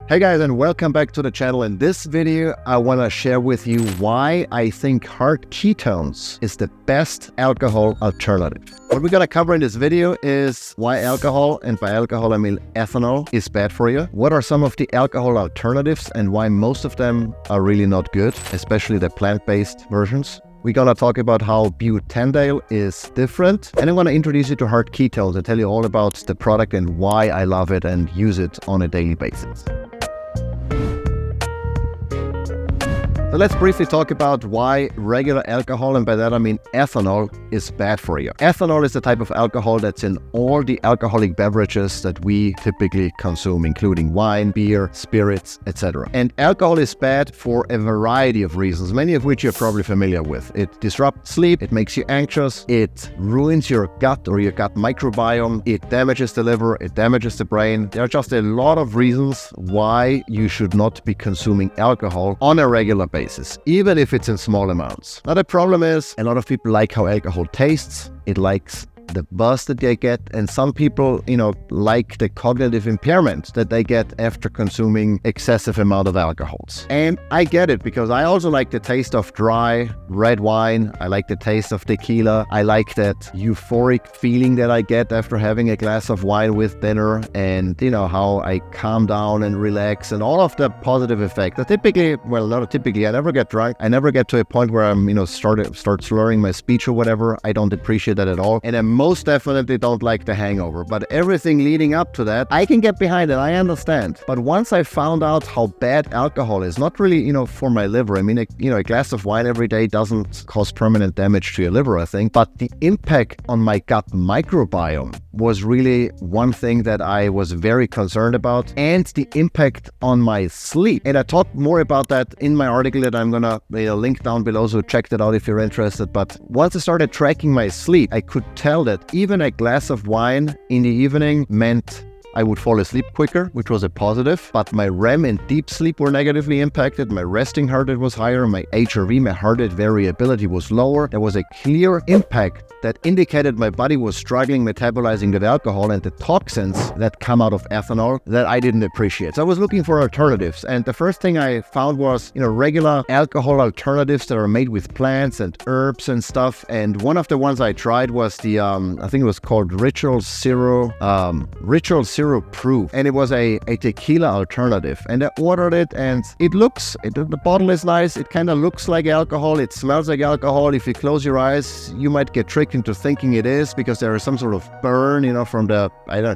Hey guys, and welcome back to the channel. In this video, I want to share with you why I think hard ketones is the best alcohol alternative. What we're going to cover in this video is why alcohol, and by alcohol I mean ethanol, is bad for you. What are some of the alcohol alternatives and why most of them are really not good, especially the plant-based versions. We're going to talk about how Butanediol is different, and I want to introduce you to hard ketones and tell you all about the product and why I love it and use it on a daily basis. So let's briefly talk about why regular alcohol, and by that I mean ethanol, is bad for you. Ethanol is the type of alcohol that's in all the alcoholic beverages that we typically consume, including wine, beer, spirits, etc. And alcohol is bad for a variety of reasons, many of which you're probably familiar with. It disrupts sleep, it makes you anxious, it ruins your gut or your gut microbiome, it damages the liver, it damages the brain. There are just a lot of reasons why you should not be consuming alcohol on a regular basis, even if it's in small amounts. Now the problem is, a lot of people like how alcohol tastes. It likes the buzz that they get, and some people, like the cognitive impairment that they get after consuming excessive amount of alcohols. And I get it, because I also like the taste of dry red wine. I like the taste of tequila. I like that euphoric feeling that I get after having a glass of wine with dinner, and how I calm down and relax, and all of the positive effects that I never get drunk. I never get to a point where I'm start slurring my speech or whatever. I don't appreciate that at all, and I most definitely don't like the hangover. But everything leading up to that, I can get behind it. I understand. But once I found out how bad alcohol is, not really, for my liver. I mean, a glass of wine every day doesn't cause permanent damage to your liver, I think. But the impact on my gut microbiome was really one thing that I was very concerned about, and the impact on my sleep. And I talked more about that in my article that I'm gonna link down below, so check that out if you're interested. But once I started tracking my sleep, I could tell that even a glass of wine in the evening meant I would fall asleep quicker, which was a positive, but my REM and deep sleep were negatively impacted. My resting heart rate was higher, my HRV, my heart rate variability was lower. There was a clear impact that indicated my body was struggling metabolizing the alcohol and the toxins that come out of ethanol that I didn't appreciate. So I was looking for alternatives, and the first thing I found was regular alcohol alternatives that are made with plants and herbs and stuff. And one of the ones I tried was the I think it was called Ritual Zero Proof, and it was a tequila alternative. And I ordered it, and the bottle is nice. It kind of looks like alcohol. It smells like alcohol. If you close your eyes, you might get tricked into thinking it is, because there is some sort of burn, from the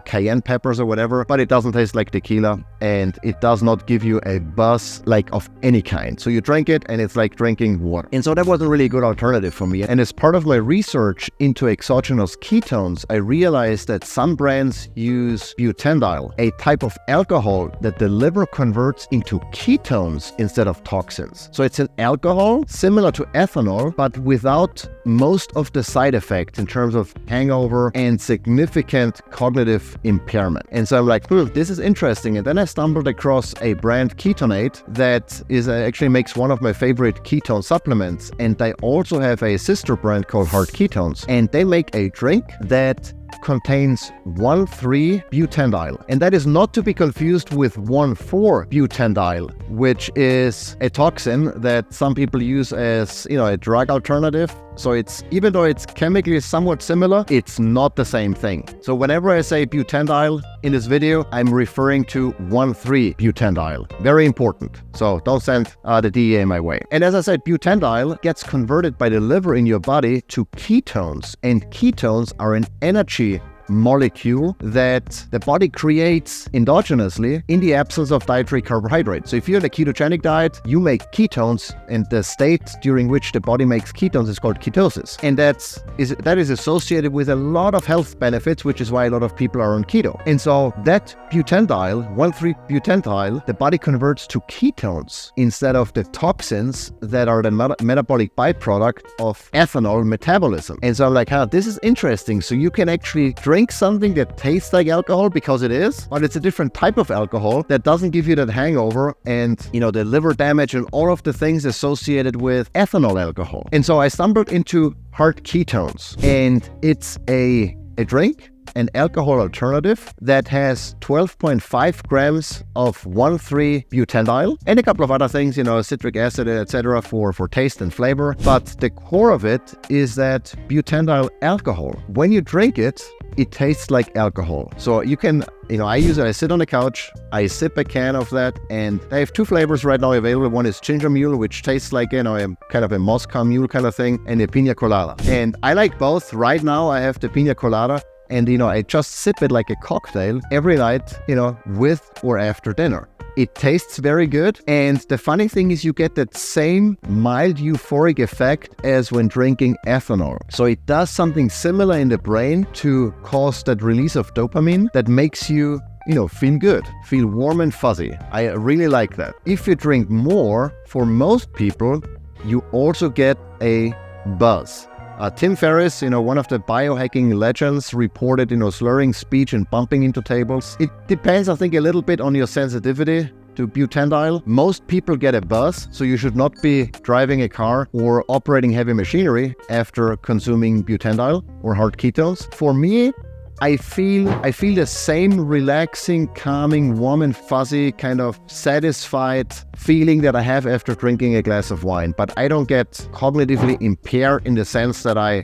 cayenne peppers or whatever. But it doesn't taste like tequila, and it does not give you a buzz of any kind. So you drink it, and it's like drinking water. And so that wasn't really a good alternative for me. And as part of my research into exogenous ketones, I realized that some brands use Butanediol, a type of alcohol that the liver converts into ketones instead of toxins. So it's an alcohol similar to ethanol, but without most of the side effects in terms of hangover and significant cognitive impairment. And so I'm like, this is interesting. And then I stumbled across a brand, Ketonate, that is actually makes one of my favorite ketone supplements. And they also have a sister brand called Hard Ketones. And they make a drink that contains 1,3-butanediol, and that is not to be confused with 1,4-butanediol, which is a toxin that some people use as a drug alternative. So even though it's chemically somewhat similar, it's not the same thing. So whenever I say Butanediol in this video, I'm referring to 1,3-butanediol. Very important. So don't send the DEA my way. And as I said, Butanediol gets converted by the liver in your body to ketones, and ketones are an energy molecule that the body creates endogenously in the absence of dietary carbohydrates. So if you're on a ketogenic diet, you make ketones, and the state during which the body makes ketones is called ketosis. And that is associated with a lot of health benefits, which is why a lot of people are on keto. And so that Butanediol, 1,3-butanediol, the body converts to ketones instead of the toxins that are the metabolic byproduct of ethanol metabolism. And so I'm like, this is interesting. So you can actually drink something that tastes like alcohol, because it is, but it's a different type of alcohol that doesn't give you that hangover and the liver damage and all of the things associated with ethanol alcohol. And so I stumbled into hard ketones, and it's a drink an alcohol alternative that has 12.5 grams of 1,3-butanediol and a couple of other things, citric acid, etc. for taste and flavor. But the core of it is that butanediol alcohol. When you drink it, it tastes like alcohol. So you can, I use it, I sit on the couch, I sip a can of that, and I have two flavors right now available. One is ginger mule, which tastes like, a kind of a Moscow mule kind of thing, and a pina colada. And I like both. Right now I have the pina colada, and, I just sip it like a cocktail every night, with or after dinner. It tastes very good, and the funny thing is you get that same mild euphoric effect as when drinking ethanol. So it does something similar in the brain to cause that release of dopamine that makes you feel good, feel warm and fuzzy. I really like that. If you drink more, for most people, you also get a buzz. Tim Ferriss, one of the biohacking legends, reported, slurring speech and bumping into tables. It depends, I think, a little bit on your sensitivity to butanediol. Most people get a buzz, so you should not be driving a car or operating heavy machinery after consuming butanediol or hard ketones. For me, I feel the same relaxing, calming, warm and fuzzy kind of satisfied feeling that I have after drinking a glass of wine. But I don't get cognitively impaired in the sense that I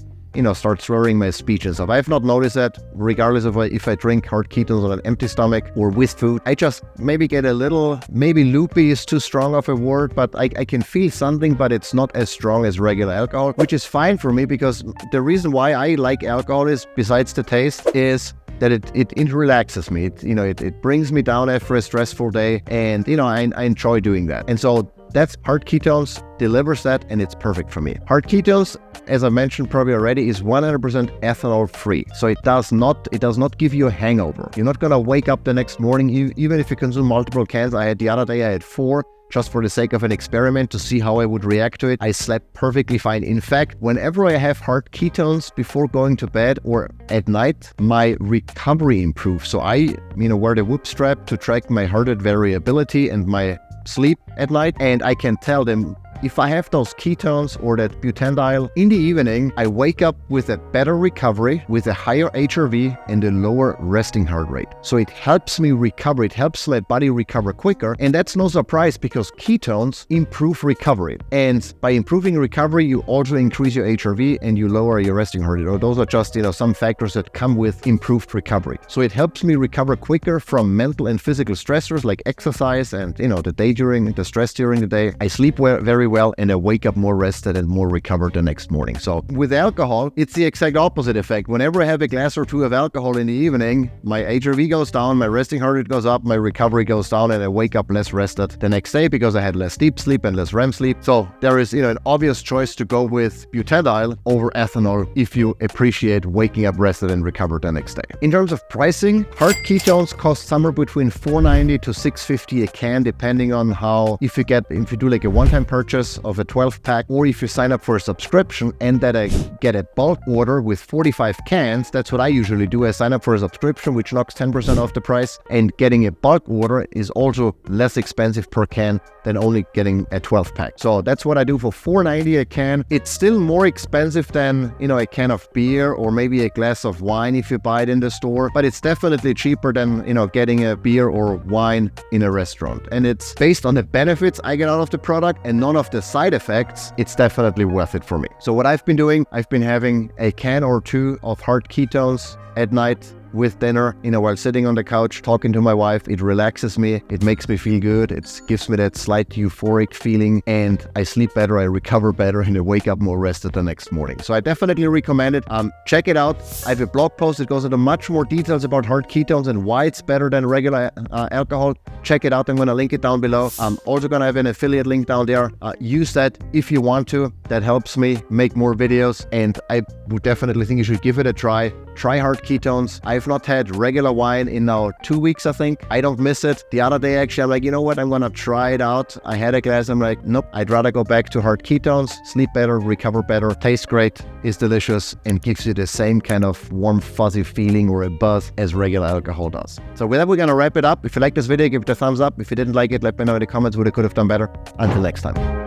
start slurring my speech and stuff. I've not noticed that regardless of if I drink hard ketones on an empty stomach or with food. I just maybe get a little, maybe loopy is too strong of a word, but I can feel something, but it's not as strong as regular alcohol, which is fine for me because the reason why I like alcohol is, besides the taste, is that it relaxes me. It brings me down after a stressful day, and I enjoy doing that. And so that's Hard Ketones delivers that, and it's perfect for me. Hard Ketones, as I mentioned probably already, is 100% ethanol free. So it does not give you a hangover. You're not gonna wake up the next morning, even if you consume multiple cans. The other day I had 4. Just for the sake of an experiment to see how I would react to it. I slept perfectly fine. In fact, whenever I have hard ketones before going to bed or at night, my recovery improves. So I, wear the Whoop strap to track my heart rate variability and my sleep at night, and I can tell them if I have those ketones or that butanediol in the evening, I wake up with a better recovery, with a higher HRV and a lower resting heart rate. So it helps me recover. It helps my body recover quicker. And that's no surprise because ketones improve recovery. And by improving recovery, you also increase your HRV and you lower your resting heart rate. Those are just, some factors that come with improved recovery. So it helps me recover quicker from mental and physical stressors like exercise and, the stress during the day. I sleep very well, and I wake up more rested and more recovered the next morning. So with alcohol, it's the exact opposite effect. Whenever I have a glass or two of alcohol in the evening, my HRV goes down, my resting heart rate goes up, my recovery goes down, and I wake up less rested the next day because I had less deep sleep and less REM sleep. So there is, an obvious choice to go with butanediol over ethanol if you appreciate waking up rested and recovered the next day. In terms of pricing, hard ketones cost somewhere between $4.90 to $6.50 a can, depending on if you do like a one-time purchase of a 12-pack, or if you sign up for a subscription and that I get a bulk order with 45 cans. That's what I usually do. I sign up for a subscription, which knocks 10% off the price, and getting a bulk order is also less expensive per can than only getting a 12-pack. So that's what I do for $4.90 a can. It's still more expensive than, a can of beer or maybe a glass of wine if you buy it in the store, but it's definitely cheaper than, getting a beer or wine in a restaurant. And it's based on the benefits I get out of the product and none of the side effects. It's definitely worth it for me. So what I've been doing, I've been having a can or two of hard ketones at night with dinner, while sitting on the couch talking to my wife. It relaxes me, it makes me feel good, it gives me that slight euphoric feeling, and I sleep better, I recover better, and I wake up more rested the next morning. So I definitely recommend it. Check it out. I have a blog post that goes into much more details about hard ketones and why it's better than regular alcohol. Check it out. I'm going to link it down below. I'm also going to have an affiliate link down there. Use that if you want to. That helps me make more videos, and I would definitely think you should give it a try. Try hard ketones. I've not had regular wine in now 2 weeks, I think. I don't miss it. The other day, actually, I'm like, you know what? I'm going to try it out. I had a glass. I'm like, nope, I'd rather go back to hard ketones, sleep better, recover better, tastes great, is delicious, and gives you the same kind of warm, fuzzy feeling or a buzz as regular alcohol does. So with that, we're going to wrap it up. If you like this video, give it a thumbs up. If you didn't like it, let me know in the comments what I could have done better. Until next time.